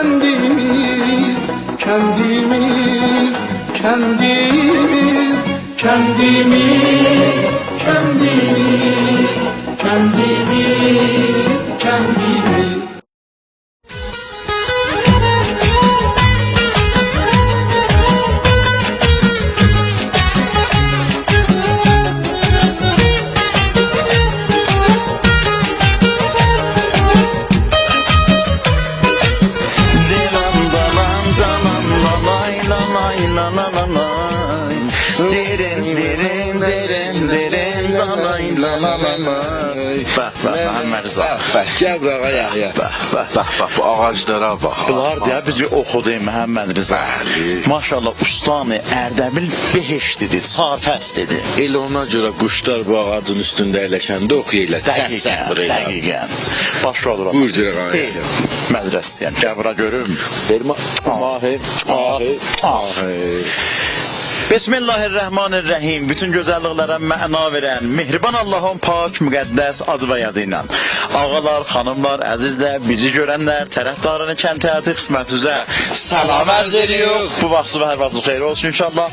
kendimiz, kendimiz, kendimiz, kendimiz, kendimiz, kendimiz, kendimiz. Məhəmməd Rza. Gəl bura Yahya. Bax, bu ağaclara bax. Bunlar deyə bizi oxudu Məhəmməd Rza. Maşallah, ustanı Ərdəbil behiştidir, sarfəslidir. Elə ona görə quşlar bu ağacın üstündə əyləşəndə oxuyurlar. Dəqiqən. Başla dur. Buyur cürə Yahya. Məzrəsiyəm, gəl bura görüm. Vermə. Mahir. Bismillahirrahmanirrahim. Bütün gözəlliklərə məna verən, mehriban Allahın pak, müqəddəs adı və yadı ilə. Ağalar, xanımlar, əzizlər, bizi görənlər, tərəfdarını kənd həyatı xismət üzrə salam ərz edirik. Bu vaxtı və hər vaxtı xeyir olsun inşallah.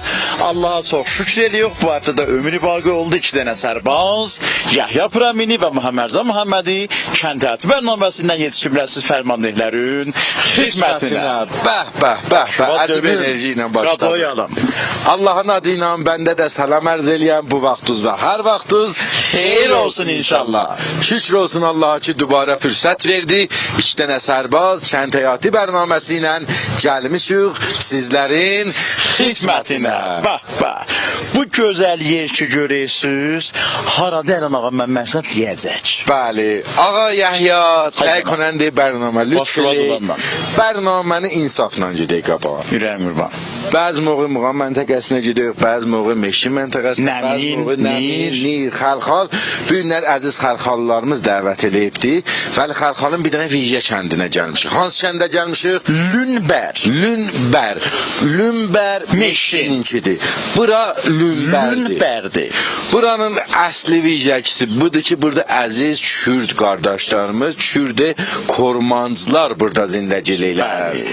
Allaha çox şükür edirik. Bu həftədə ömrü baqi oldu 2 dənə sərbaz, Yahya Piramini və Məhəmməd Rza Məhəmmədi kənd həyatı bərnaməsindən yetişiblərsiz fərmandehlərin xidmətinə. Bəh, əcib enerji ilə başladı. Allahın adı ilə bəndə də salam ərz eləyəm bu vaxtınız və hər vaxtınız xeyir olsun inşallah. Şükür olsun Allaha ki, dubara fürsət verdi. 2 dənə sərbaz kənd həyatı bərnaməsi ilə gəlmişik sizlərin xidmətinə. Bax. Bu gözəl yer ki görürsünüz, harada Ələn ağa Məhəmməd Rza deyəcək. Bəli, ağa Yahya təyin konəndə bərnamə lütfü. Bərnaməni insafla gedək qabağa. Ürəyim qurban. Bəzi mövqe Muğam məntəqəsinə gidirik, bəzi mövqe Meşin məntəqəsinə, bəzi mövqe Nəmin, Nir, Xəlxal. Bu günlər əziz xəlxallarımız dəvət edibdi. Vəli Xəlxalın bir dənə Viyyə kəndinə gəlmişik. Hansı kəndə gəlmişik? Lünbər Meşininkidir. Bura Lünbərdir. Buranın əsli viyyəkisi budur ki, burada əziz Kürd qardaşlarımız, Kürd kormancılar burada zindəgiləklər.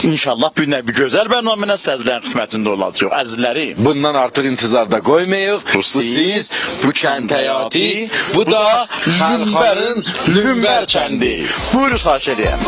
İnşallah bu günlər bir gözəl bərnaməyə səzlərin xidmətində olacaq. Əzizlərim, bundan artıq intizarda qoymayıq. Bu siz, bu kənd həyatı, bu da Xəlxalın Lünbər kəndi. Buyuruz, xahiş edirəm.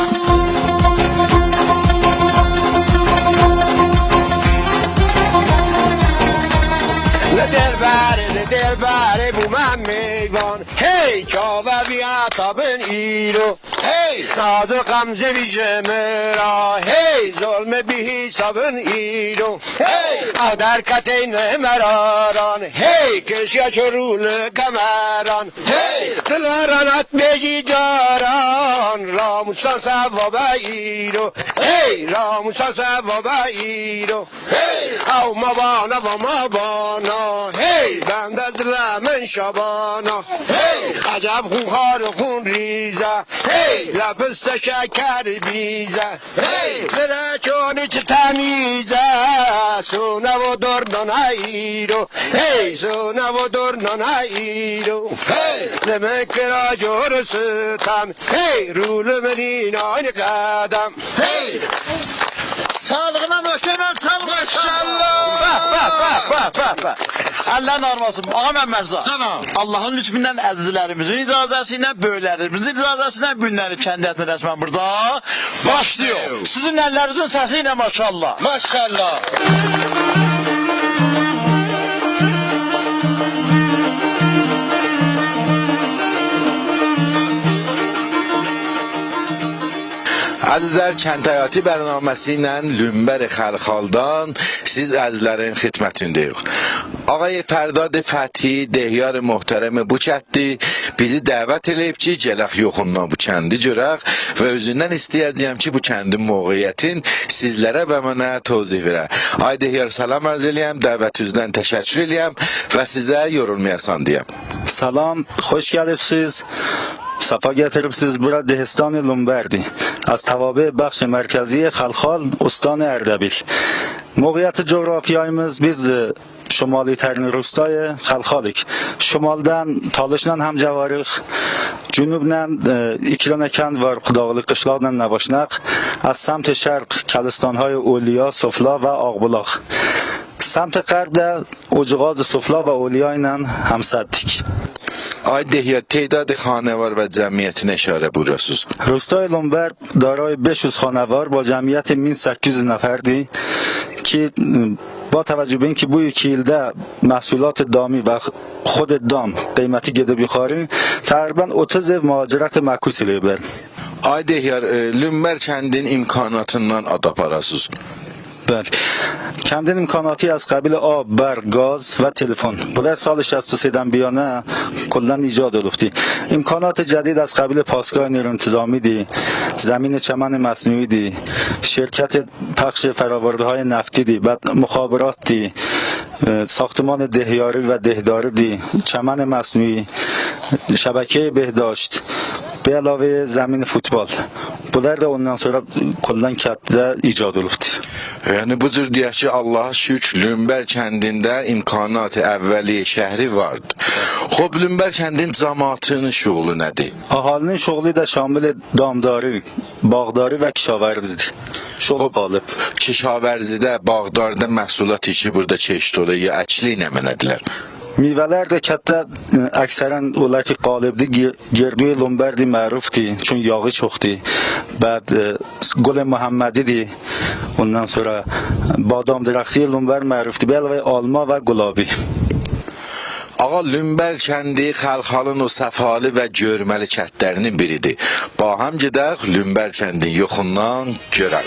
دلبره بومم میوان هی چاوه بیا تابن ایرو هی ناز و غمزه ویژه مرا هی ظلم بی حسابن ایرو هی در کتین مراران هی کشیا چرول کمران هی دلارانت بیجی جاران راموسان سوابه ایرو هی راموسان سوابه ایرو هی او مبانا و مبانا هی بند از من شبانا هی عجب خونخوار و خون ریزه هی لبست شکر بیزه هی لرچونی چه تمیزه سونه و دردان ایرو هی سونه و دردان ایرو هی لمکرا جور ستم هی رول منین آین قدم هی Sağlığına möhkəmən sağlıq. Bax. Əllərin armasın. Ağa Məhəmməd Rza. Allahın lütfündən əzizlərimizin icazəsi ilə, böyüklərimizin icazəsi ilə günləri kənd həyatı rəsmən burada başlıyor. Sizin əllərinizin səsi ilə maşallah. Maşallah. Əzizlər, kənd həyatı bərnaməsi ilə Lünbər Xəlxaldan siz əzizlərin xidmətindəyik. Ağay Fərdad Fəthi, dehyar möhtərəmi bu kənddir. Bizi dəvət edib ki, gələk yoxundan bu kəndi görək və özündən istəyəcəyəm ki, bu kəndin mövqeyyətin sizlərə və mənə tozih verə. Ay dehyar, salam ərz eləyəm, dəvətinizdən təşəkkür eləyəm və sizə yorulmayasan deyəm. Salam, xoş gəlibsiz. Safa getiribsiz. Bura Dehistani Lünbərdir. Az təvabə bəxş mərkəzi Xəlxal Ustan Ərdəbil. Moğiyyəti coğrafiyayımız biz Şumali tərin Rustay Xəlxalik. Şumaldan Talışla həmcəvarıq. Cünubla 2 dənə kənd var, Xudağlıq qışlaqla Nəvaşnaq. از سمت شرق کلستان‌های اولیا، سفلا و آقبلاغ. سمت غرب در اجغاز سفلا و اولیا اینن همسدیک. آقای دهیار تعداد خانوار و جمعیت اشاره بوراسوز. روستای لومبرد دارای 500 خانوار با جمعیت min 800 نفردی که با توجه به اینکه بوی کیلده محصولات دامی و خود دام قیمتی گده بیخاری تقریبا 30 مهاجرت معکوسی لیبر. آقای دهیار لومبر چندین imkanatından ada parasız. بله. کندین امکاناتی از قبیل آب، برق، گاز و تلفن در سال 63 بیانه کلا ایجاد لفتی. امکانات جدید از قبیل پاسگاه نیرو انتظامی دی، زمین چمن مصنوعی دی، شرکت پخش فراورده های نفتی دی، بعد مخابرات دی، ساختمان دهیاری و دهداری دی، چمن مصنوعی، شبکه بهداشت، به علاوه زمین فوتبال. Bunlar da ondan sonra koldan kətdə icad olubdu. Yəni bu cür deyək ki, Allah'a şükür Lümbər kəndində imkanat əvvəli şəhri vardı. Xob Lümbər kəndin cəmaatının şuğulu nədir? Ahalinin şuğulu da şamil damdarı, bağdarı və kişavərzidir. Şuğul qalıb. Kişavərzidə, bağdarda məhsulat işi burada çeşid olur, ya əkli ilə mənədilər. میوه‌لر de kətdə əksərən olar ki qalibdir. Gerduy Lombardi mərufdir. Çünki yağı çoxdur. Bəd Gül Muhammedidir. Ondan sonra badam dərəxti Lombard mərufdur. Bəli və alma və gulabi. Ağa Lümbər kəndi Xəlxalın o səfalı və görməli kəndlərinin biridir. Baham gedək Lümbər kəndin yoxundan görək.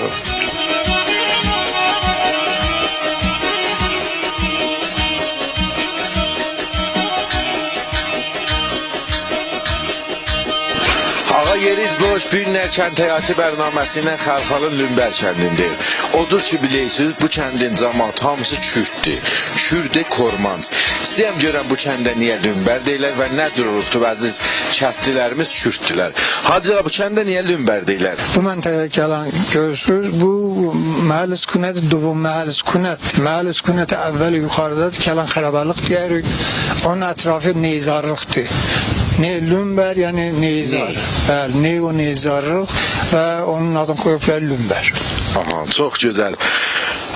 Ağa yeriz boş bir kənd həyatı bərnaməsi ilə Xəlxalın Lümbər kəndindəyik. Odur ki bilirsiniz bu kəndin cəmaatı hamısı Kürddir. Kürd Kormanc. İstəyəm görəm bu kəndə niyə Lümbər deyirlər və nə cür olubdu əziz kəndlilərimiz Kürddülər. Hacı bu kəndə niyə Lümbər deyirlər? Bu məntəqəyə gələn görürsünüz, bu məhəllə sükunəti, duvum məhəllə sükunət. Məhəllə sükunəti əvvəl yuxarıdadır, gələn xərabəlıq deyirik. Onun ətrafı neyzarlıqdır. Lümbər yəni neyzar. Bəli, ney o neyzarlıq və onun adını qoyublar Lümbər. Aha, çox gözəl.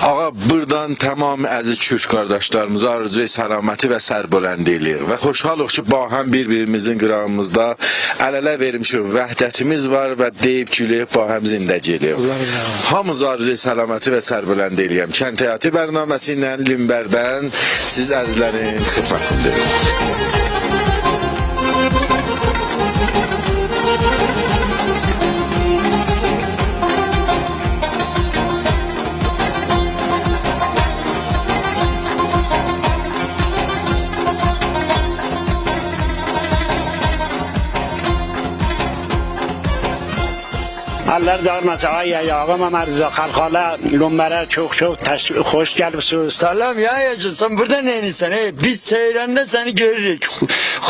Ağa buradan tamam əziz Kürd qardaşlarımıza arzucu səlaməti və sərbələndi eləyir və xoşhalıq ki bahəm bir-birimizin qırağımızda əl-ələ vermişik, vəhdətimiz var və deyib gülüb bahəm zindəci eləyir. Hamımız arzucu səlaməti və sərbələndi eləyəm. Kənd həyatı bərnaməsi ilə Lümbərdən siz əzizlərin xidmətindəyim. Allah darmaz ay ağam Amarza Xalxala Lümbərə çox xoş gəlibsiniz. Salam ya sen burada neyinsən? Biz çeyrende seni görürük.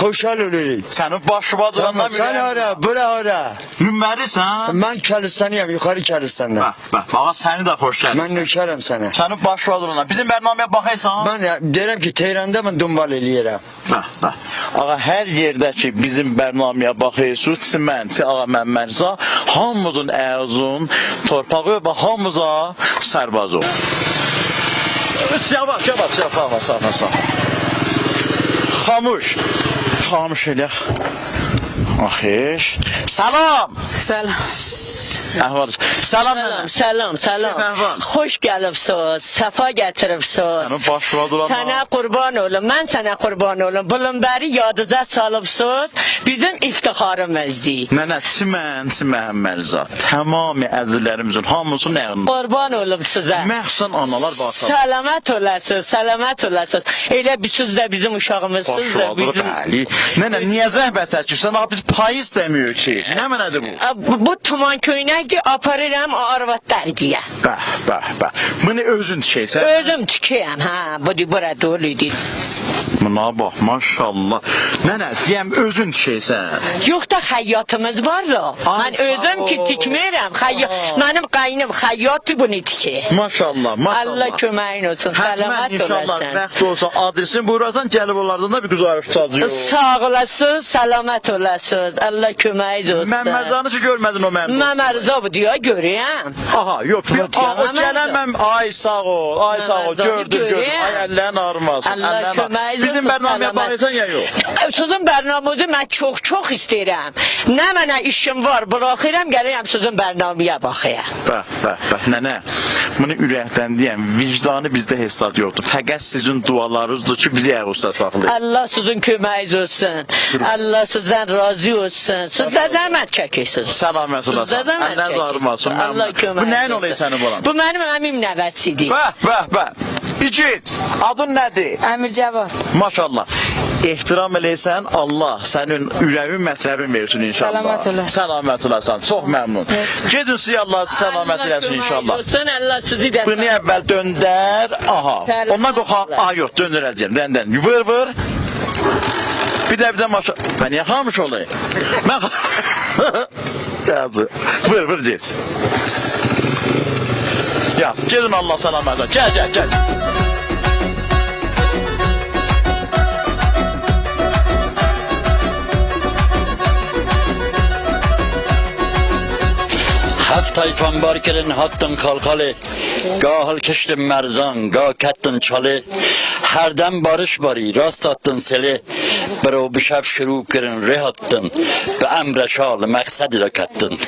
Xoşal oluruq. Sənin başbadırandan Sen ara, bura ara. Lümbərisən? Ben Kəlistanıyam, yukarı Kəlistandan. Ağa səni də xoş gəldin. Ben nökərəm sana. Sənin başbadırandan. Bizim bərnaməyə baxaysan? Ben deyirəm ki, Teyranda ben dumbal eləyirəm. Ağa hər yerdə ki bizim bərnaməyə baxırsınız, mən, ağa Məmmərza, hamımızın əzun, torpağı və hamıza sərbazı. Yavaş. Xamuş. Xamuş elək. Axiş. Salam. Salam. Əhval. Salam. Salam. Xoş gəlibsiz. Səfa gətiribsiz. Sənin başvadıran. Sənə qurban olum. Mən sənə qurban olum. Bulunbəri yadınıza salıbsız. Bizim iftixarımızdır. Nənə, çimən Məhəmmədza. Tamam əzizlərimizin hamısının əğrində. Qurban olum sizə. Məxsən analar baxar. Səlamət olasınız. Elə siz də bizim uşağımızsınız da bizim. Bəli. Nənə, niyə zəhbət çəkirsən? Biz payız demiyor ki. Nə mənədir bu? Bu tuman köynəkdir, aparıram arvadlar. Bəh. Bunu özün tikəysən? Özüm tikəyəm, ha. Bu bura doludur. Buna bax, maşallah. Nənə, deyəm özün tikəysən. Yox da xəyyatımız var da. Mən özüm ki tikmirəm. Mənim qaynım xəyyatı bunu tikir. Maşallah, maşallah. Allah köməyin olsun. Həmən Salamat inşallah olasın. bəxt olsa adresin buyurarsan gəlib onlardan da bir güzarış tutacaq. Sağ olasınız, salamat olasınız. Allah köməyiniz olsun. Məmmərcanı ki görmədin o mənim. Məmərza bu diyor, görəyəm. Aha, yox. O gələn mən ay sağ ol, ay sağ ol. Gördüm. Ay əllərin ağrımasın. Allah köməyiniz olsun. Bizim bərnaməyə baxırsan ya yox. Sizin bərnamənizi mən çox istəyirəm. Nə mənə işim var, bıraxıram, gəlirəm sizin bərnaməyə baxıya. Bəh, nənə. Bunu ürəkdən deyəm, vicdanı bizdə hesab yoxdur. Fəqət sizin dualarınızdır ki, bizi ayaqüstə saxlayır. Allah sizin köməyiniz olsun. Allah sizdən razı olsun. Siz də zəhmət çəkirsiniz. Səlamət olasın. Əlləniz ağrımasın. Allah köməyiniz olsun. Bu nəyin olayı sənin balan? Bu mənim əmim nəvəsidir. Bəh. İgid, adın nədir? Əmir Cəvad. Maşallah. ehtiram eləysən, Allah sənin ürəyin məsrəbin versin inşallah. Salamat ola. Salamat olasan. Çox məmnun. Gedin siz Allah salamat eləsin inşallah. Allah sizi də. Bunu əvvəl döndər. Aha. Ondan qoxa. Aha yox, döndürəcəm. Dəndən. Vır. Bir də maşa. Ben niyə xamış olayım? Mən yazı. Vır get. Yaz. Gedin Allah salamat ola. Gəl. Heft tayfan barkerin hattın kalkalı, gahıl kiştin merzan, gah kettin çalı, herden barış bari, rast attın seli, bero bişef şuru kirin rehattın, be emre şalı məqsəd ilə kettin.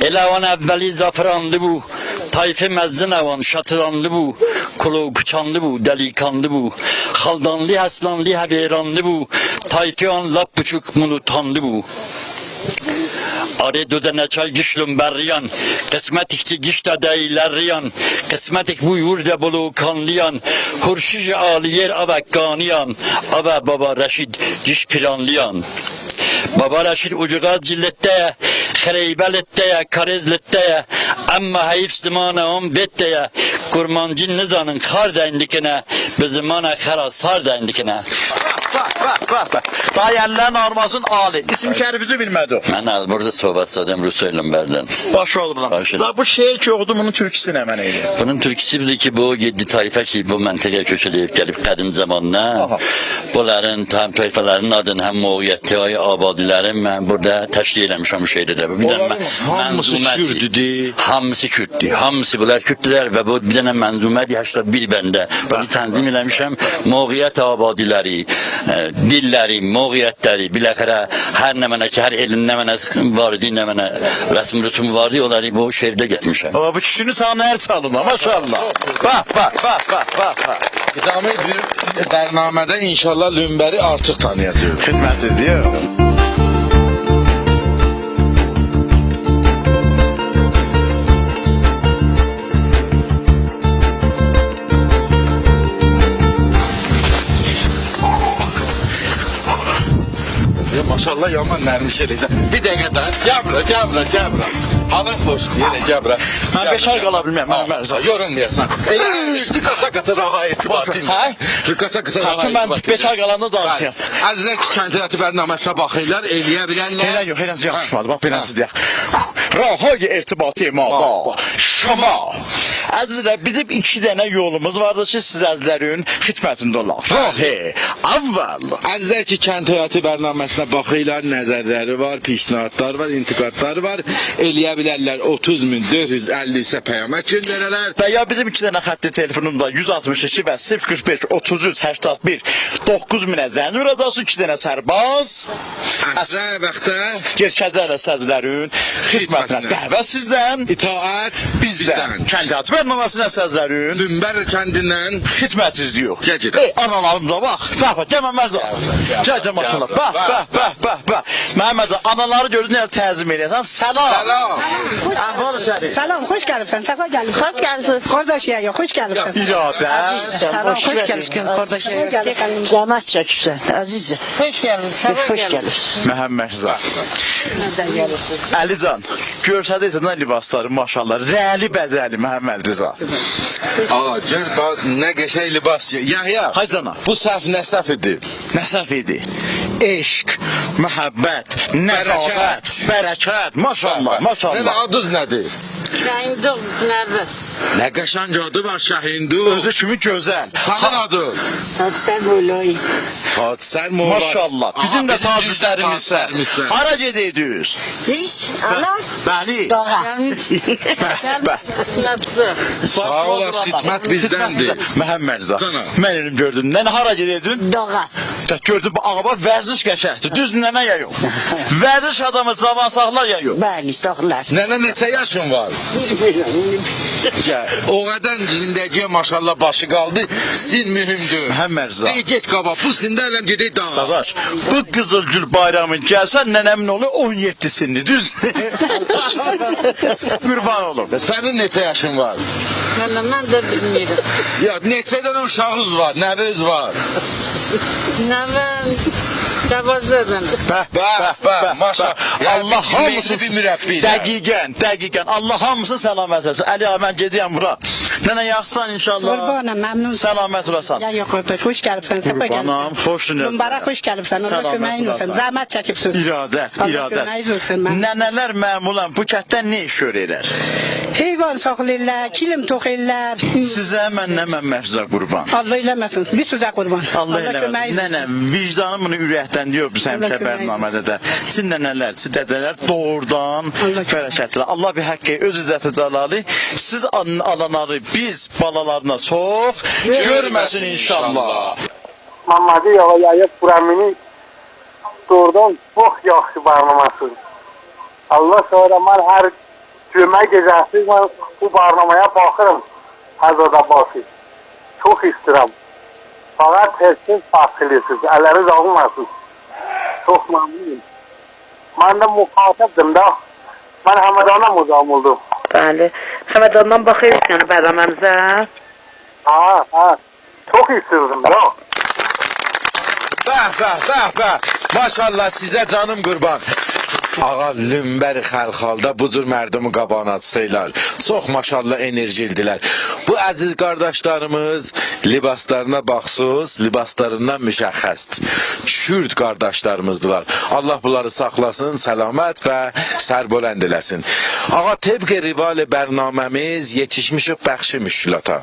Elevan evveli zaferanlı bu, tayfi mezzin evan şatıranlı bu, kulu kuçanlı bu, delikanlı bu, haldanlı heslanlı heveranlı bu, tayfi an lap buçuk munutanlı bu. Arı dödene çay gişlum berriyan, kısmetikçi gişte deylerriyan, kısmetik bu yurda bulu kanliyan, hurşici aliyer avekkaniyan, ave baba Reşid giş planliyan. Baba Reşid ucugaz cillette, xereybelette, karizlette, amma hayif zimana on vette, kurmancın nizanın kar dendikine, bizimana xera sar dendikine. Bak. Dayəllərin armasın Ali. İsim şərifinizi bilmədi o. Mən burada söhbət sadım Rusuyla berden. Baş olurum. Da bu şeir ki oxudu, bunun türküsü nə mənə idi? Bunun türküsü bilir ki bu 7 tayfa ki bu məntəqə köçülüb gəlib qədim zamanına. Bunların tam tayfaların adını həm Moğiyyətli abadilərin mən burada təşkil eləmişəm bu şeirdə. Bir dənə hamısı Kürdüdür. Hamısı Kürdür. Hamısı bunlar Kürdülər və bu bir dənə mənzumədir 81 bəndə. Bunu tənzim eləmişəm. Moğiyyət abadiləri, dilləri, Moğiyyətləri, biləxərə hər nə mənə ki, hər elin nə mənə var idi, nə mənə rəsm rüsum vardı, onları bu şeirdə getmişəm. Bu kişini sana hər salına, maşallah. Bak. İdame bir bərnamədə inşallah Lümbəri artıq tanıyacağıq. Xidmətsiz deyir. Maşallah yaman nərmiş eləyəcək. Bir dəqiqə daha. Gəbra. Halın xoş deyil, gəbra. Mən 5 ay qala bilməm, mən mərza. Yorulmayasan. Elə üstü qaça raha irtibatın. Hə? Qaça raha irtibatın. Mən 5 ay qalanda danışıram. Əzizlər ki, kənd həyatı bərnaməsinə baxırlar, eləyə bilənlər. Elə yaxışmadı, bax beləsi deyək. Rahay irtibatı mababa. Şama. Əzizlər, bizim 2 dənə yolumuz vardır ki, siz əzizlərin xidmətində olaq. Rahi, avval. Əzizlər ki, kənd həyatı bərnaməsinə baxırlar, nəzərləri var, pişnahadlar var, intiqadlar var. Eləyə bilərlər 30.450 isə pəyamət göndərələr. Və ya bizim 2 dənə xətti telefonumda 162 və 045 33 81 9000-ə zəng vuracaqsınız, 2 dənə sərbaz. Əsrə vaxtda Gerçəklərlə səzlərin xidmətinə dəvət sizdən, itaət bizdən. Kənd həyatı bərnaməsinə səzlərin Lümbər kəndindən xidmət izliyor. Gəl. Analarımıza bax. Gəl Məmmərza. Gəl maşallah. Bax. Məmmərza, anaları gördün, təzim eləyəsən. Salam. Əhval سلام خوش gelipsen sefa geldin. Hoş geldin. Kardeş ya hoş gelipsen. İradə. Selam hoş gelipsen kardeş ya. Zahmet çekirsən, əzizim. Hoş geldin. Sefa Hoş geldin. gəlir. Məhəmməd Rza. Əlican, görsədirsən nə libasları maşallah. Rəli bəzəli Məhəmməd Rza. Ağa gör bax nə qəşəng libas. Yahya. Hay cana. Bu səhv nə səhv idi? Nə səhv idi? Eşq, məhəbbət, nəzakət, bərəkət, maşallah, Nə maşallah. adınız nədir? Şahindim nerede? Nə qəşəng adı var Şahindu. Özü kimi gözəl. Sənin adın? Həsən Mollay. Hadisər Moğol. Maşallah. Bizim də tacizlərimizsə. tacizlərimizsə. Hara gedirdiniz? Biz, ana, Bəli. dağa. Bəh. Sağ olasın, xidmət bizdəndir. Məhəmməd Rza. Cana. Mən elim gördüm. Nənə hara gedirdin? Dağa. Gördüm bu ağaba vərziş qəşəkdir. Düz nənə ya yox. Vərziş adamı cavan sağlar ya yox. Bəli, sağlar. Nənə neçə yaşın var? O qədər zindəciyə maşallah başı qaldı. Sin mühümdür. Məhəmməd Rza. Dey get qabaq. Bu sində eləm gedək dağa. Qardaş, bu Qızılgül bayramı gəlsən nənəmin oğlu 17 sinli. Düz. Qurban olum. Sənin neçə yaşın var? Ben de bilmiyorum. Ya neçədən uşağınız var, nəvəz var? Nereden? Davazlardan. Bəh, maşallah. Yəni Allah hamısını bir mürəbbi. Dəqiqən. Allah hamısını səlamət etsin. Əli ağa mən gedirəm bura. Nənə yaxşısan inşallah. Qurbanım memnun. Səlamət olasan. Ya yok kardeş hoş gelipsen sefa Qurbanım, gelipsen. xoş dünyada. Lumbara hoş gelipsen. Allah Səlamət köməyin olsun. olasan. Zahmet çekipsin. İradət, Allah iradət. köməyiz olsun. Mən. Nənələr məmulən bu kətdən nə iş görürlər? Heyvan saxlayırlar, kilim toxuyurlar. Sizə məndən Məhəmməd qurban. Allah eləməsin. Bir sözə qurban. Allah eləməsin. köməyiz Nənə, vicdanım bunu ürəkdən deyir biz həmişə köməyiz bərnamədə də. Çin nənələr, çin dədələr doğrudan bərəkətlər. Allah bir haqqı öz izzəti cəlalı siz alanları biz balalarına çox görməsin inşallah. Mamadi Ağayayıb Quramini doğrudan çox yaxşı barnaması. Allah sonra mən hər cümə gecəsi mən bu barnamaya baxırım. Həzada başı. Çox istəyirəm. Faqat tezsiz fasilirsiniz. Əlləriniz ağılmasın. Çox məmnunum. Mən də müxatibdim da. Mən Həmədana muzam oldum. Bəli. Həmədandan baxırsan bərnaməmizə. Ha. Çox istəyirdim da. Bəh. Maşallah sizə canım qurban. Ağa Lümbəri xalxalda bu cür mərdumi qabağına çıxırlar. Çox maşallah enerjildilər. Bu əziz qardaşlarımız libaslarına baxsız, libaslarından müşəxxəsdir. Kürd qardaşlarımızdılar. Allah bunları saxlasın, səlamət və sərbələnd eləsin. Ağa təbqə rivali bərnaməmiz yetişmişik bəxşi müşkülata.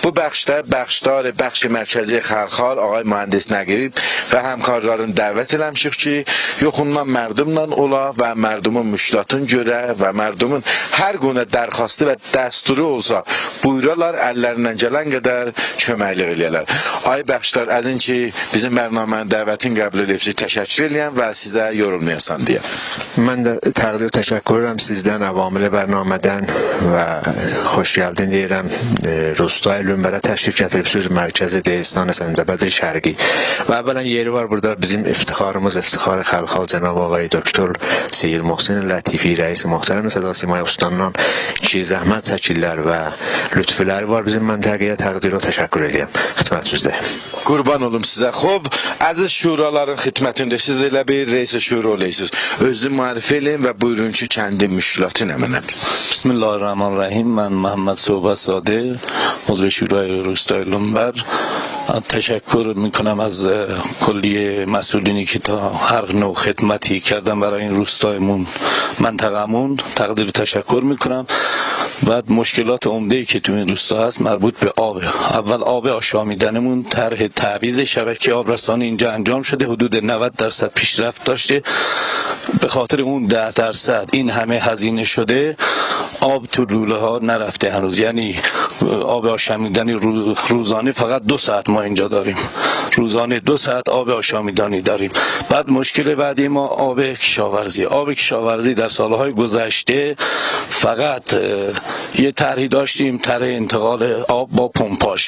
Bu bəxşdə bəxşdar bəxşi mərkəzi xalxal ağay mühəndis Nəqib və həmkarlarını dəvət eləmişik ki, yoxundan mərdumla ola və mərdumun müşkilatını görə və mərdumun hər quna dərxastı və dəsturu olsa buyuralar əllərindən gələn qədər köməklik eləyərlər. Ay bəxşdar əzin ki, bizim bərnamənin dəvətin qəbul edib təşəkkür eləyəm və sizə yorulmayasan deyə. Mən də təqdir təşəkkür edirəm sizdən, əvamili bərnamədən və xoş gəldin deyirəm. Rustay Lümbərə təşrif gətirib söz mərkəzi Dəyistan Səncəbədir Şərqi. Və əvvələn yeri var burada bizim iftixarımız, iftixarı xalxal cənab ağay doktor Seyid Muhsin Lətifi rəisi möhtərəm Səda Simay Ustandan ki, zəhmət çəkirlər və lütfüləri var bizim məntəqəyə təqdirə təşəkkür edirəm. Xidmətinizdəyim. Qurban olum sizə. Xob, əziz şuraların xidmətində siz elə bir reis şura olursunuz. Özünü müarifə edin və buyurun ki, kəndi müşkilatı nə mənədir. Bismillahirrahmanirrahim. Mən Məhəmməd Sohbət Sadir, عضو شورای روستای لنبر. تشکر میکنم از کلیه مسئولینی که تا هر نوع خدمتی کردن برای این روستایمون منطقمون. تقدیر تشکر میکنم. بعد مشکلات عمده‌ای که تو این روستا هست مربوط به آب. اول آب آشامیدنمون طرح تعویض شبکه آبرسانی اینجا انجام شده، حدود 90% پیشرفت داشته. به خاطر اون 10% این همه هزینه شده، آب تو لوله ها نرفته هنوز. یعنی آب آشامیدنی روزانه فقط 2 ساعت ما اینجا داریم. روزانه 2 ساعت آب آشامیدنی داریم. بعد مشکل بعدی ما آب کشاورزی. آب کشاورزی در سالهای گذشته فقط یه طرحی داشتیم، طرح انتقال آب با پمپاژ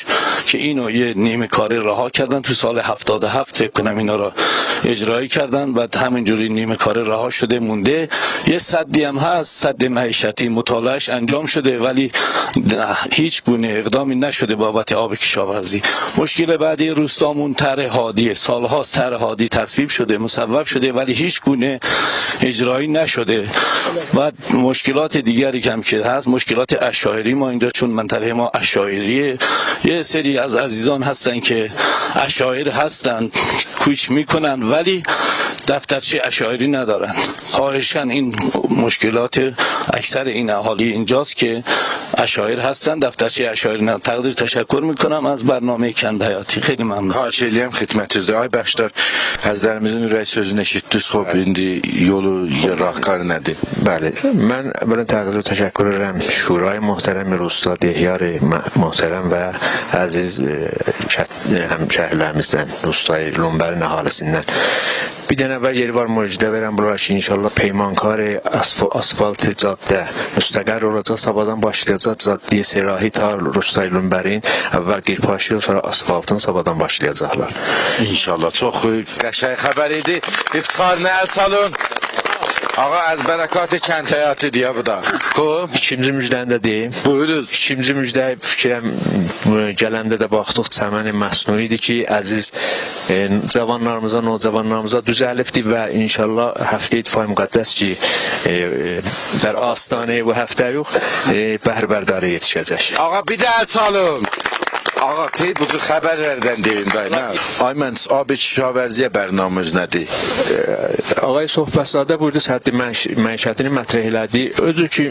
که اینو یه نیمه کاری رها کردن تو سال 77 فکر کنم اینا را اجرایی کردن، بعد همینجوری نیمه کاری رها شده مونده. یه سدی هم هست، سد معیشتی، مطالعهش انجام شده ولی هیچ گونه اقدامی نشده بابت آب کشاورزی. مشکل بعدی روستامون طرح هادی، سالهاست طرح هادی تصویب شده، مصوب شده ولی هیچ گونه اجرایی نشده. بعد مشکلات دیگری هم که هست، مشکلات اشاعری ما اینجا چون منطقه ما اشاعریه، یه سری از عزیزان هستن که اشاعر هستن کوچ میکنن ولی دفترچه اشاعری ندارن. خواهشاً این مشکلات اکثر این اهالی اینجاست که اشاعر هستن دفترچه اشاعری ندارن. تقدیر تشکر میکنم از برنامه کند حیاتی. خیلی ممنون. Xahiş eləyəm xidmətinizdə. Ay Bəxtdar, Həzrərimizin ürək sözünü eşitdiniz. Xoş, indi yolu rahkarı nədir? بله من برای تقدیر و تشکر ederim شورای محترم روستا دیهیار محترم و عزیز همشهرlerimizden روستای لنبرن ahalisinden bir dənə əvvəl yeri var müjdə verəm bunlar ki inşallah peymankar asfalt caddə müstəqər olacaq, sabahdan başlayacaq caddiyə serahi ta Rustay Lünbərin əvvəl qirpaşı sonra asfaltın sabahdan başlayacaqlar. İnşallah çox qəşəng xəbər idi. İftiharına əl çalın. Ağa az bərəkat kənd həyatı deyə bu da. İkinci müjdəni də deyim. Buyuruz. İkinci müjdə fikirəm gələndə də baxdıq çəməni məsnuni idi ki, əziz cavanlarımıza, nocavanlarımıza düzəlibdir və inşallah həftə ittifaq müqəddəs ki در آستانه bu həftə yox, bərbərdarı yetişəcək. Ağa bir də əl çalın. Ağa tey bu xəbərlərdən deyin day. Ay mən abi kişavərziyə bərnaməz nədir? Ağay Sohbətzadə burada səhəddi məişətini mətrəh elədi. Özü ki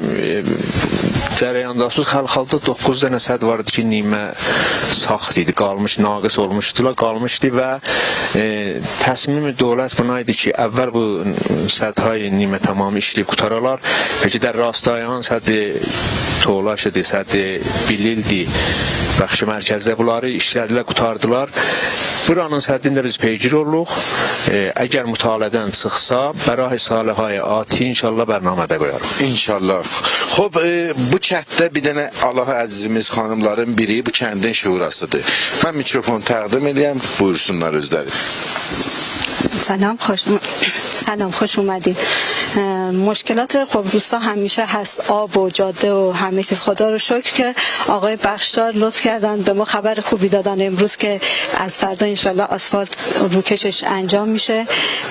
cərəyandasız xalqda 9 dənə səd vardı ki, nimə saxt idi, qalmış, naqis olmuşdular, qalmışdı və təsmimi dövlət buna idi ki, əvvəl bu sədhay nimə tamamı işləyib qutaralar. Peki də rastayan sədi toğlaşıdı, sədi bilildi. Bəxşi mərkəzdə bunları işlədilər, qutardılar. Buranın səddində biz peygir oluruq. Əgər mütaliədən çıxsa, bərahi salihaya ati inşallah bərnamədə qoyarıq. İnşallah. Xoş, bu kənddə bir dənə Allah əzizimiz xanımların biri bu kəndin şurasıdır. Mən mikrofonu təqdim edeyim, buyursunlar özləri. سلام خوش اومدین. مشکلات خب روستا همیشه هست، آب و جاده و همه چیز. خدا رو شکر که آقای بخشدار لطف کردن به ما خبر خوبی دادن امروز که از فردا انشالله آسفالت روکشش انجام میشه.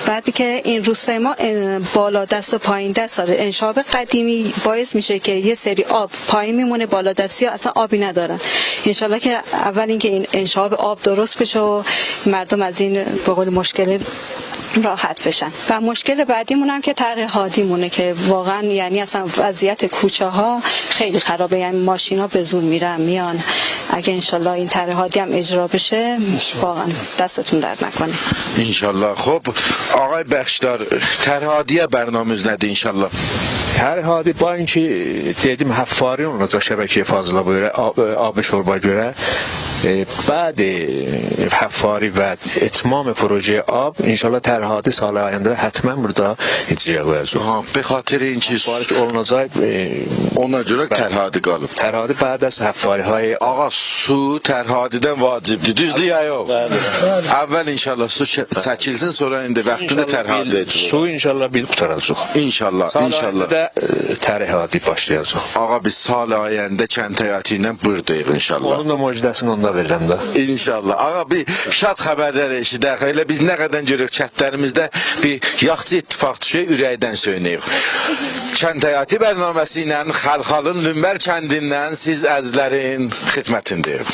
بعدی که این روستای ما بالا دست و پایین دست داره. انشاب قدیمی باعث میشه که یه سری آب پایین میمونه، بالا دستی ها اصلا آبی ندارن. انشالله که اول اینکه این انشاب آب درست بشه و مردم از این به قول مشکل راحت بشن. و مشکل بعدیمون هم که طرح هادی مونه که واقعا یعنی اصلا وضعیت کوچه ها خیلی خرابه، یعنی ماشینا به زور میرن میان. اگه انشالله این طرح هادی هم اجرا بشه واقعا دستتون درد نکنه. İnşallah. Xoş, ağay Bəxşdar, طرح هادیyə bərnaməz nədir inşallah? Hər hadi با اینکه dedim həffari olacaq şəbəkəyə fazla böyle ab şorba görə بعد حفاری و اتمام پروژه آب انشالله طرح سال آینده حتما burada icraya qoyacağıq. به خاطر این چیز فارج olunacaq ona görə طرح qalıb. طرح بعد از حفاری های Ağa su tərhadidən vacibdir. Düzdür ya yox? Əvvəl inşallah su çəkilsin, sonra indi vaxtında tərhadi edilir. Su inşallah bil qutaracaq. İnşallah, inşallah. Tərhadi başlayacaq. Ağa biz sal ayəndə kənd həyatı ilə buradayıq inşallah. Onun da müjdəsini onda verirəm də. İnşallah. Ağa bir şad xəbərlər eşidək. Elə biz nə qədər görürük çətlərimizdə bir yaxşı ittifaq düşür, ürəkdən söynəyik. Kənd həyatı bərnaməsi ilə Xalxalın Lünbər kəndindən siz əzizlərin xidmətindəyik.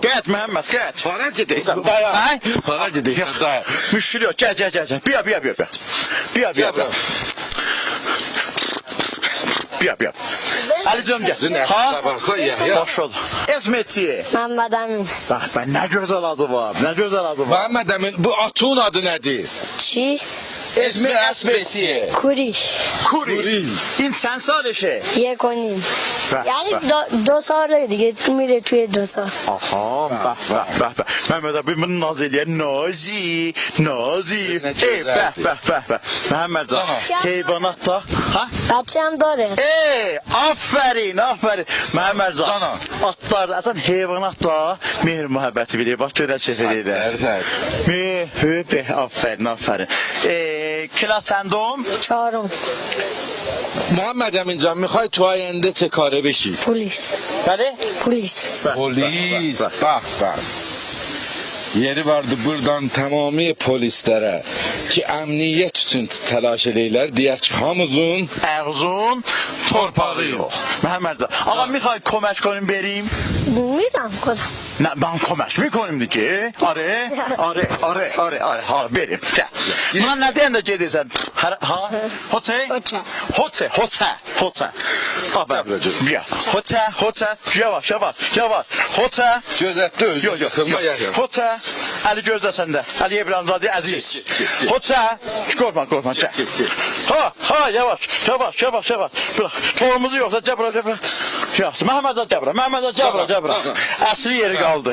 Get Mehmet, get. Haraca deysən, daya. Haraca deysən, daya. Müşkül yok, gel. Biya. Əlicəm gəl. Sabahsa Yahya. Başladı. Esmetiye. Məhəmməd Əmin. Bax, ben ne güzel adı var. Ne güzel adı var. Muhammed Emin bu atın adı nədir? Çi. Esmi Esmetiye. Kuri. Kuri. این چند سالشه؟ 1.5 به، یعنی به. 2 سال دیگه میره توی 2 سال. آها به به محمد ابی من نازلیه نازی ای به به محمد جان حیوانات دا ها بچه هم داره. ای آفرین محمد جان atlar اصلا حیوانات da mehr muhabbeti bilir bak görək çevirir aferin کلاس چندم 4. محمد امین جان میخوای تو آینده چه کاره بشی؟ پلیس. بله پلیس. Polis. Bak. Yeri vardı buradan tamamı polislere ki emniyet için telaş edeyler. Diğer ki hamızın ağzın torpağı yok. Mehmet Ağa میخوای کمک کنیم بریم؟ میرم کدام. نه من کمک میکنیم دیگه آره ها بریم من ندیم de gedirsən ha hote bia hote yavaş hote gözetli özü yok hote Ali gözlə səndə Ali İbrahimzadə Əziz hote korkma ha yavaş torumuzu yoksa cəbra Məhəmməd Cəbra əsli yeri qaldı.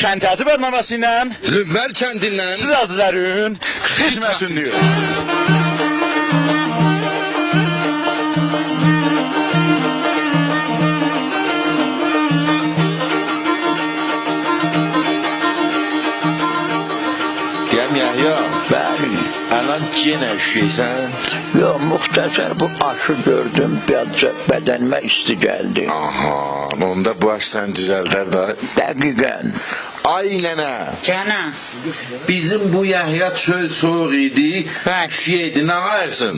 Kənd Təti bərnaməsi ilə Lümbər kəndindən siz əzizlərin xidmətindəyir. Deyəm Yahya, Bəli. əlan yenə üşüysən? Yo, muxtəsər bu aşı gördüm, birazca bədənimə isti gəldi. Aha, onda bu aş sən düzəldər da. Dəqiqən. Ay nənə, Canım. bizim bu Yahya çöl soğuk idi, Bəli. üşüyeydi, nə varsın?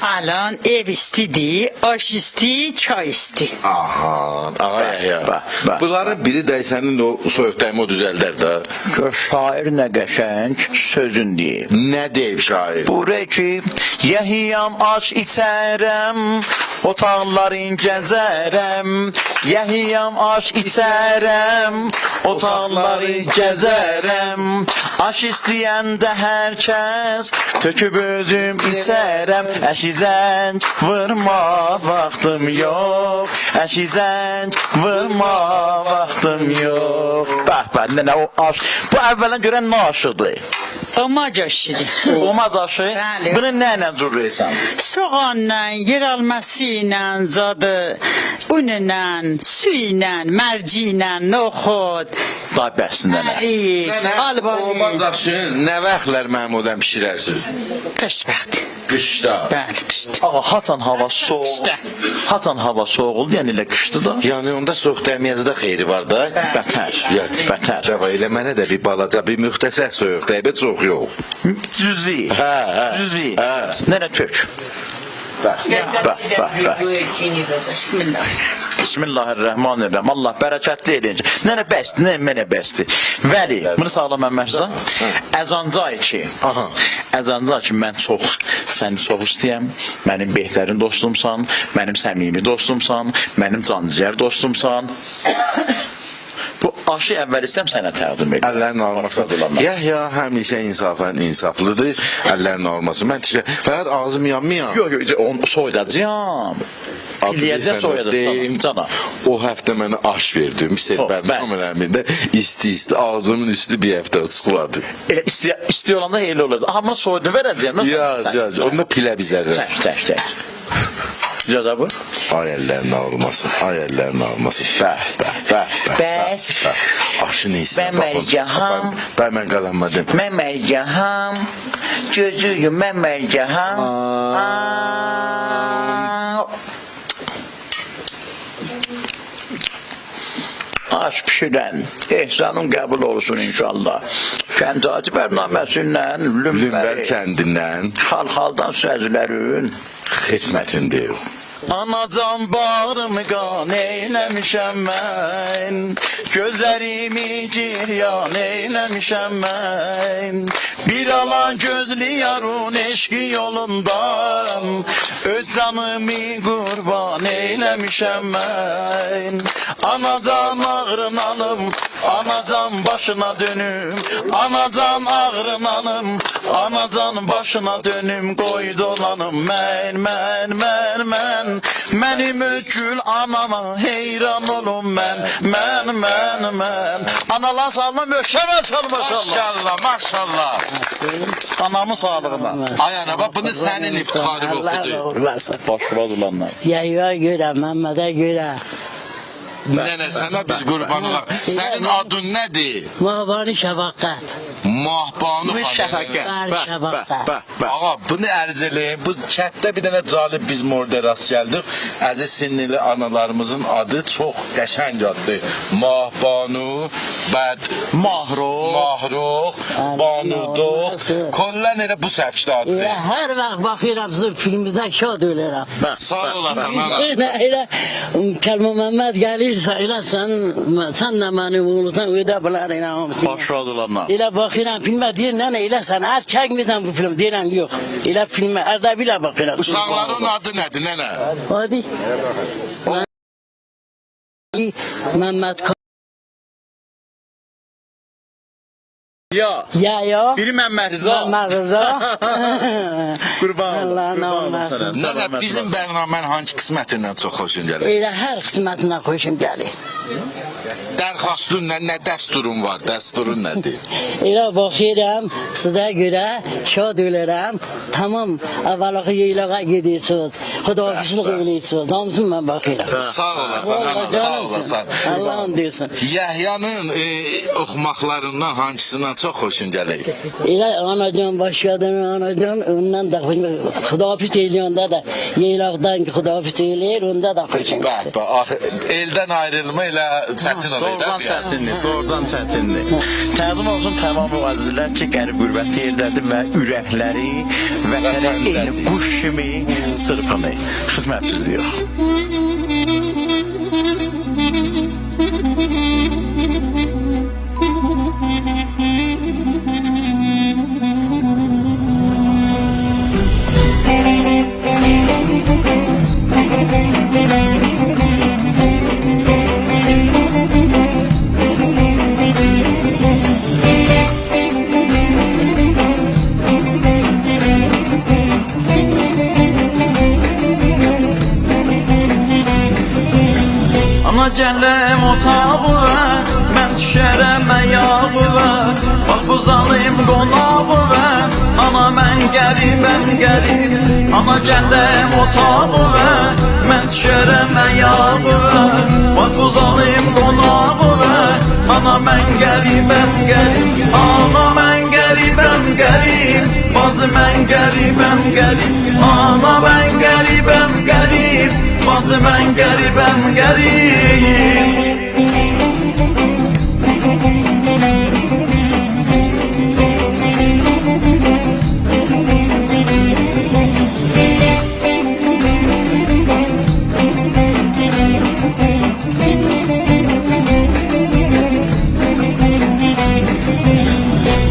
Alan ev istidi, aş isti, çay isti. Aha, ağa Yahya. Bunların biri də sənin o soyuqdayımı o düzəldər da. Gör şair nə qəşəng sözün deyib. Nə deyib şair? Buraya ki yəhiyam aş içərəm otaqların gəzərəm yəhiyam aş içərəm otaqları gəzərəm aş istəyəndə hər kəs töküb özüm içərəm əşi zəng vurma vaxtım yox əşi zəng vurma vaxtım yox bəh nənə o aş bu əvvələn görən nə aşıdır? Omac aşıdı. Omac aşı? Bəli. Bunu nə ilə cürləyirsən? Soğanla, yer alması ilə, zadı, un ilə, su ilə, mərci ilə, noxud, Daha bəsində nə? ərik, albanı. Olmaz aşın, nə vaxtlar Məhmudən pişirərsin? Qış vaxtı. Qışda. Bəli, qışda. Ağa haçan hava soğuk. İşte. Haçan hava soğuk yəni elə qışdı da. Yəni onda soğuk dəmiyəzdə xeyri var da. Bətər. Bətər. Cəva elə mənə də bir balaca, bir müxtəsər soyuq dəybə çox yox. Cüzi. Cüzi. Nənə kök. Bəh. Bismillah. Bismillahirrahmanirrahim. Allah bərəkətli eləyin. Nənə bəsdir, mənə bəsdir. Vəli, bunu sağlam Məmmədcan. Əzancay ki. Əzancay ki mən çox səni çox istəyəm. Mənim behlərin dostumsan, mənim səmimi dostumsan, mənim cancigər dostumsan. Bu aşı əvvəl istəm sənə təqdim edirəm. Əllərin alması. Yahya həmişə insaflıdır. Əllərin alması. Mən fəqət ağzım yanmıyor. Yox, onu soyudacağım. Piliyəcək soyudacağım cana. O həftə mənə aş verdim. Bərnamələrində isti ağzımın üstü bir həftə çıxladı. Elə isti olanda elə olurdu. Aha, bunu soyudu verəcəyəm. Yaz. Onda pilə bizərlər. Çək. Güzel bu. Ay əllərin almasın. Bəh. Bəs. Aşı neysə. Mən Mərcəham. Mən qalanmadım. Mən Mərcəham. Gözüyüm mən Mərcəham. Aş pişirən, ehsanın qəbul olsun inşallah. Kənd Təti bərnaməsindən Lümbər kəndindən xalxaldan sözlərin xidmətindəyik. Anacan bağrımı qan eyləmişəm mən, gözlərimi giryan eyləmişəm mən. Bir alan gözlü yarın eşqi yolundan, öz canımı qurban eyləmişəm mən. Anacan ağrın alım, anacan başına dönüm, anacan ağrın alım, anacan başına dönüm, qoy dolanım mən. Mənim ökül anama heyran olum mən. Analar sağlığına möhkəmə çal maşallah. Maşallah. Anamın sağlığına. Ay ana bak bunu senin iftiharı okudu. Başladılar. Siyahıya göre, Mehmet'e göre. Nene sana biz kurban olalım. Senin adın nedir? Mahbani şefakat. Mahbanu Bu xanım. şəfəqət. Ağa bunu ərz eləyim. Bu kətdə bir dənə calib biz orada rast gəldik. Əziz sinirli analarımızın adı çox qəşəng addır. Mahbanu, bəd, Mahruh, Banuduq. Kollan elə bu səbşdə addır. Her vakit bakıyorum sizin filmimizden şad ölürüm. Sağ olasın ana. Öyle Kelme Mehmet gelirse öyle sen de beni unutan ödebilir inanmışsın. Başladılar. İle bakıyorum filme diyor ne ile sen erkek misin bu film diyorum yok. İle filme arada bile bakıyorum. Uşaqların adı nədir nənə? Hadi. Mehmet ya. Biri Məmməd Rıza. Mehmet Rıza. Qurban Allah'ın olum olmasın. sənə. Nənə bizim bərnamənin hangi qismətindən çox xoşun gəlir? Elə hər qismətinə xoşum gəlir. Dərxastın nə dəsturun var? Dəsturun nədir? Elə baxıram, sizə görə şad ölürəm. Tamam, əvvəlki yeylağa gedirsiniz, xudafizlik eləyirsiniz. Hamısını mən baxıram. Sağ olasan, ana, sağ olasan. Allah'ın desin. Yəhyanın oxumaqlarından hangisindən çox xoşun gəlir? Elə anacan başladım, anacan ondan da xudafiz eləyəndə də yeylaqdan ki xudafiz eləyir, onda da xoşum gəlir. Bax, eldən ayrılma elə çətin olur. Doğrudan çətindir. Təqdim olsun tamam o əzizlər ki, qərib qürbətli yerdədir və ürəkləri vətənə eyni quş kimi çırpınır. Xidmətsiz yox. Ana gələm otağına, mən düşərəm ayağına. Bax bu zalim qonağına, ana mən qəribəm qərib. Ana gələm otağına, mən düşərəm ayağına. Bax bu zalim qonağına, ana mən qəribəm qərib. Ana mən qəribəm qərib, bazı mən qəribəm qərib. Ana mən qəribəm qərib, bazı mən qəribəm qərib.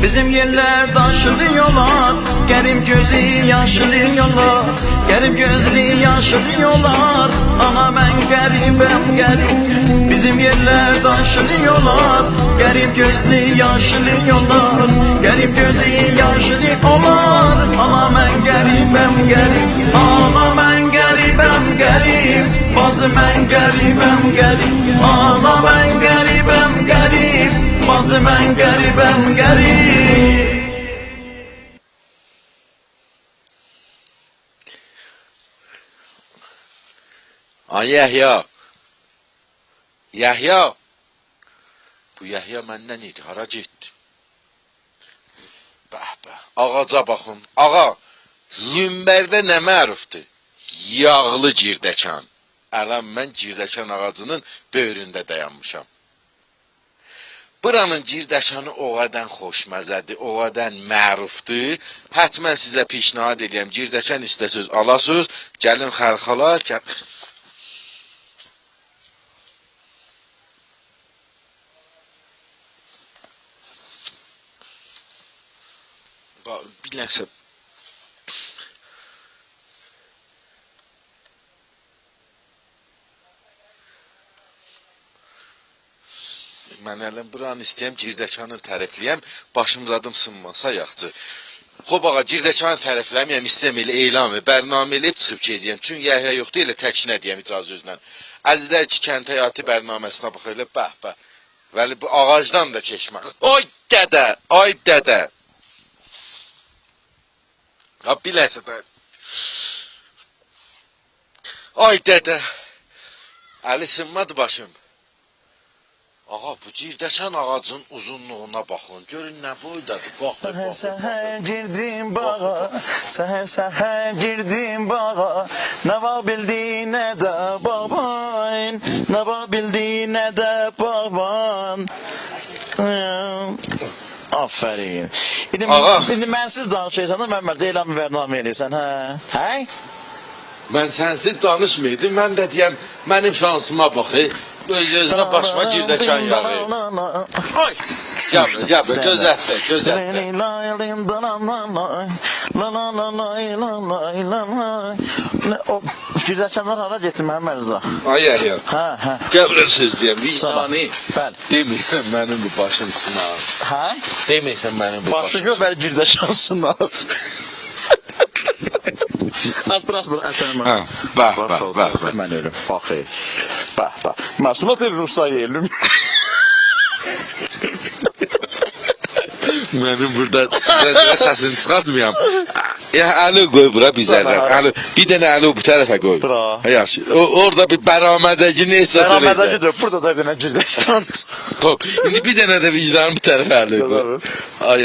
Bizim yerler daşılıyorlar, Gerim gözü yaşlıyorlar, Gerim gözlü yaşlıyorlar. Ana ben garibim garip. Bizim yerler taşlıyorlar, Gerim gözlü yaşlıyorlar, Gerim gözlü yaşlıyorlar. Ana ben garibim garip. Ana ben garibim garip. Bazı ben garibim garip. Ana ben garibim garip. Bazı ben garibim garip. Ay Yahya. Yahya. Bu Yahya məndən idi, hara getdi? Bəh. Ağaca baxın. Ağa, Lümbərdə nə mərufdur? Yağlı girdəkan. Ələm mən girdəkan ağacının böyründə dayanmışam. Buranın girdəşanı o qədər xoşməzədir, o qədər mərufdur. Hətmən sizə pişnahad edirəm. Girdəşan istəsiz alasınız. Gəlin Xəlxala. Bir ləhsə. Mən ələm buranı istəyəm, girdəkanı tərifləyəm, başım zadım sınmasa yaxçı. Xob ağa, girdəkanı tərifləməyəm, istəyəm elə elan və bərnamə eləyib çıxıb gedəyəm. Çünki Yəhya yoxdur, elə təkinə deyəm icazə özlə. Əzizlər ki, kənd həyatı bərnaməsinə bax elə, bəh. Vəli bu ağacdan da çeşmə. Ay dədə, ay dədə. Ha, biləsə də. Ay dədə. Əli sınmadı başım. Ağa, bu girdəçən ağacın uzunluğuna baxın. Görün nə boydadır. Səhər girdim bağa, səhər girdim bağa. Nə var bildi, nə də baban. Nə var bildi, nə də baban. Aferin. İndi mənsiz danışırsan da, mən mərcə elan bir bərnamə eləyirsən, hə? Hə? Mən sənsiz danışmaydım, mən də deyəm, mənim şansıma baxı. Öz-özünə başıma girdəkan yağı. Ay! Gəbə, gözətdə. Girdəkanlar hara getsin mənim Rıza? Ay Yəhya. Hə. Gəbə söz deyəm, vicdani. Bəli. Deməysən mənim bu başım sınar. Hə? Deməysən mənim bu başım sınar. Başı gör, bəli girdəkan sınar. Az biraz əsərim. Hə, bax. Mən ölüm, baxı. Bax. Məsulat el Rusaya elüm. Mənim burada səsini çıxartmayam. Əli qoy bura bizlərdən. Bir dənə əli bu tərəfə qoy. Yaxşı. Orada bir bəramədəgini əsas eləyəcək. Bəramədəgidir, burada da bir dənə girdəkan. Top. İndi bir dənə də vicdanın bu tərəfə əli qoy. Ay.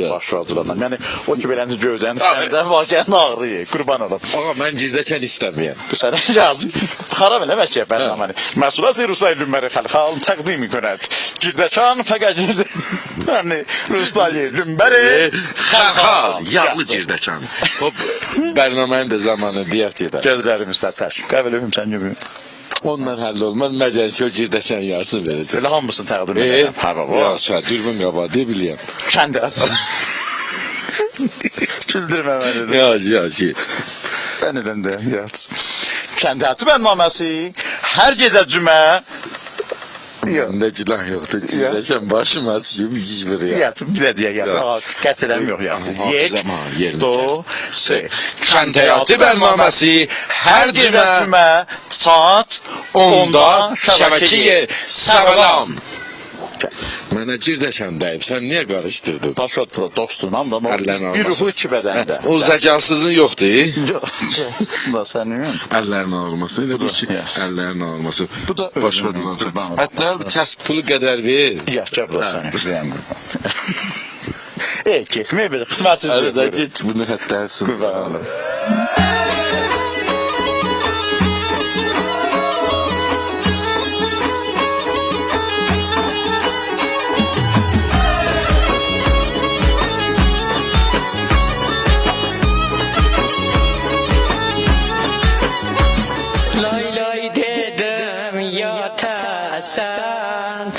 Başı hazırladım. Yəni, o ki beləncə gövdən, səndə vaqiyyən ağrıyır, qurban olum. Ağa, mən girdəkən istəməyəm. Sənə yazım. Xarab eləmək ki, bərnaməni. Məsulat Rusay Lümbəri xalqal təqdim künət. Girdəkan fəqət yəni, Rusay Lümbəri xalqal. Yağlı girdəkan. Hop, bərnamənin də zamanı deyək gedər. Gözlərimizdə çəşib. Qəbil öpüm sən gibi. Ondan həll olmaz, məcəl ki, o girdəkan yarısı verəcək. Elə hamısını təqdim edəm. Yaxşı, dürbün qabağı, deyə biliyəm. Kəndi əsas. Güldürmə məni. Yaxşı. Ben elində, yaç. Kəndi həyatı bərnaməsi hər gecə cümə. Məndə günah yoxdur, cizəsən başım açıyım, giz veriyor. Yatsın, bir də deyək, yatsın. Qətirəm yox, yatsın. Yek, do, se. Kənd həyatı bərnaməsi hər cümə saat 10-da şəbəkəyə səvəlam. Mənə girdəkan deyib, sən niyə qarışdırdın? Taşotla dostunam da, bir ruhu iki bədəndə. O zəkasızın yoxdur? Yox, da sənin. Əllərin ağırması, elə bu ki, əllərin ağırması. Bu da özünün. Hətta kəs pulu qədər ver. Yaxşı, bu da sənin. Getməyə bir qismətsiz. Əldə get, bunu hətta əlsin. Qurban olum. Sen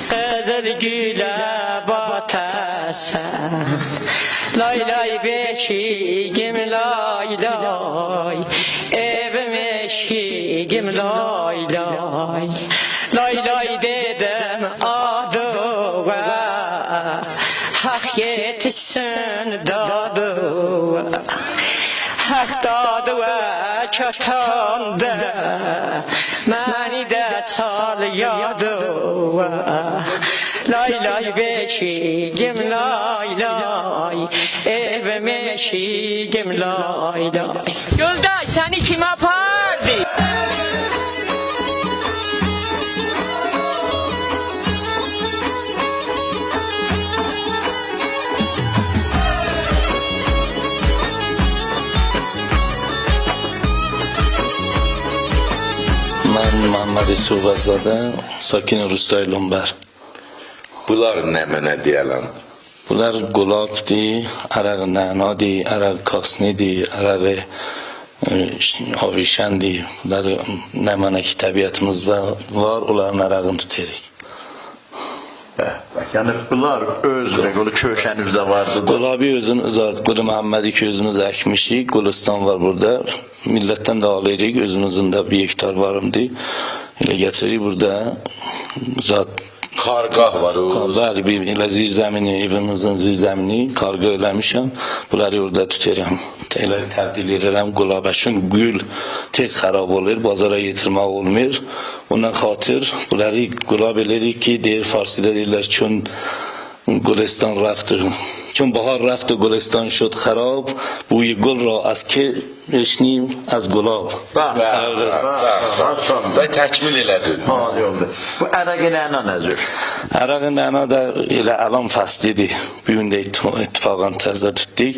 kızıl güle batasan. Lay lay beşiğim lay lay, evim eşiğim lay lay. Lay lay dedim adıva, hak yetişsin dadıva. Hak dadıva kötündü, məni de çal yadıva. Lay lay beşiğim lay lay, evim eşiğim lay lay. Yoldaş seni kim apardı? من محمد صوبزاده ساکن روستای لنبر. Bunlar nə mənə deyələm? Bunlar gulabdır, araq nanadır, araq kasnidir, araq avişendir. Bunlar nə mənə ki təbiətimizdə var, onların arağını tutarıq. Yəni bunlar öz regulu köşənizdə vardı. Gulabi özün uzat, Qulu Məhəmmədi ki özümüz əkmişik, Gulistan var burada. Millətdən də alırıq, özümüzün də 1 hektar varımdı. Elə getiririk burada, uzat. Kargah var o. Bəli, elə zirzəmini, evimizin zirzəmini qarqa eləmişəm. Bunları orada tuturam. Elə təbdil edirəm qulaba. Çünki gül tez xarab olur, bazara yetirmək olmur. Ondan xatir bunları qulab elərik ki, deyir Farsıda deyirlər çün Gülistan rafti. چون بهار رفت و گلستان شد خراب بوی گل را از که بشنیم از گلاب. Da təkmil elədin. Bu ərəqi nəna nədir? Ərəqi nəna da elə alam faslidir. Bu gün də ittifaqan təzə tutduq.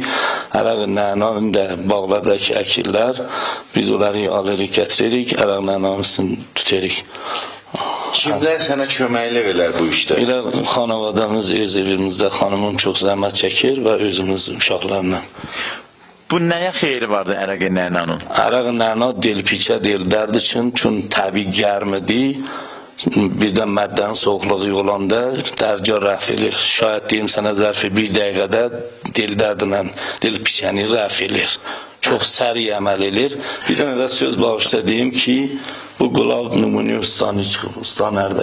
Ərəqi nənanın da bağlardakı əkillər biz onları alırıq, gətiririk, ərəq nənanısını tutarıq. Kimlər sənə köməklik elər bu işdə? Elə xanavadamız, öz evimizdə xanımım çox zəhmət çəkir və özümüz uşaqlarla. Bu nəyə xeyri vardı ərəqi nənanın? Ərəqi nəna delpiçə deyil, dərd üçün, çünki təbii gərmidir. Birdən məddənin soğukluğu olanda dərca rəf edir. Şayət deyim sənə zərfi 1 dəqiqədə del dərdinə, del piçəni rəf edir. Çox səri əməl edir. Bir dənə də söz bağışda deyim ki, bu qulab nümuni ustanı çıxıb, usta nerede?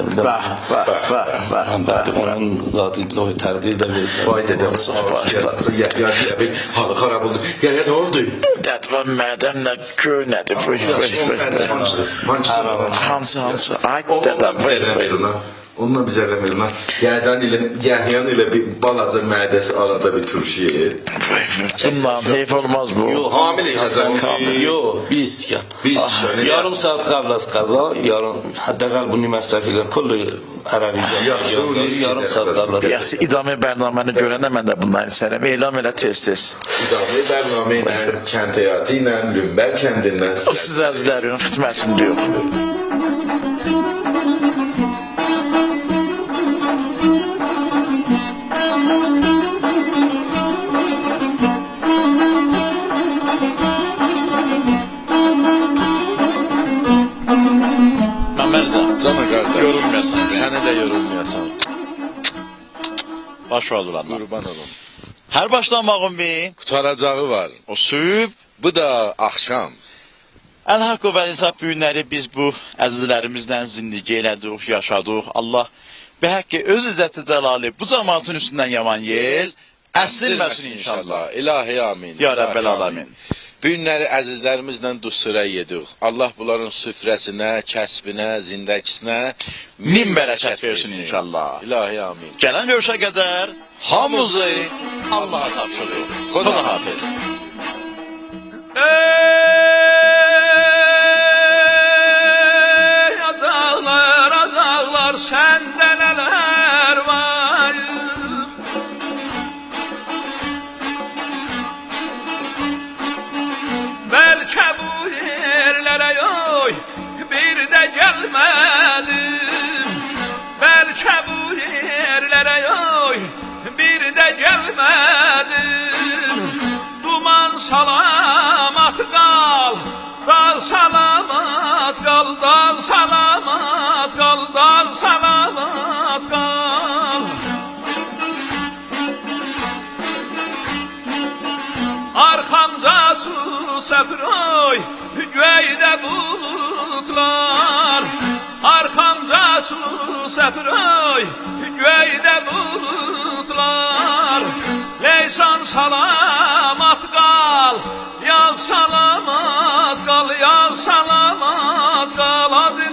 Bəli, onun zaten loy təqdir də verir. Vay dedəm, halı xarab oldu. Ya nə oldu? Dədvan mədəmlə göy nədir? Hansı? Ay dədəm. Onunla bizə eləməlmə. Yəhyan ilə bir balaca mədəsi arada bir turşu yer. Bundan heyf olmaz bu. Yox, hamil içəsən. Yox, bir iskan. Yarım saat qabl az qaza, həddəqəl bunu məsrəf ilə kullu ərəbiyyə. Yarım saat qabl az. Yaxşı, idame bərnaməni görəndə mən də bundan içərəm. Elam elə tez-tez. İdame bərnamə ilə, kənd həyatı ilə, Lümbər kəndindən siz əzlərin xidmətində yox. Cana qardaş, yorulmayasan. Səni də yorulmayasan. Baş olduranlar. Qurban olum. Hər başlamağın bir Qutaracağı var. o süb. Bu da axşam. Əl-haqq və insaf bu günləri biz bu əzizlərimizlə zindigi elədik, yaşadıq. Allah bəhəqqi öz izzəti cəlali bu cəmaatın üstündən yaman yel əsilməsin inşallah. İlahi amin. Ya Rəbbəl alamin. Bu günləri əzizlərimizlə dusura yedik. Allah bunların süfrəsinə, kəsbinə, zindəkisinə min bərəkət versin inşallah. İlahi amin. Gələn görüşə qədər hamımızı Allah'a tapşırıq. Xuda hafiz. Ey adağlar səndə nələr var. Bəlkə bu yerlərə yoy bir də gəlmədim. Bəlkə bu yerlərə yoy bir də gəlmədim. Duman salamat qal, dağ salamat qal, dağ salamat qal, dağ salamat qal. Arxamca su səbroy, göydə bulutlar. Arxamca su səbroy, göydə bulutlar. Leysan salamat qal, yağ salamat qal, yağ salamat qal.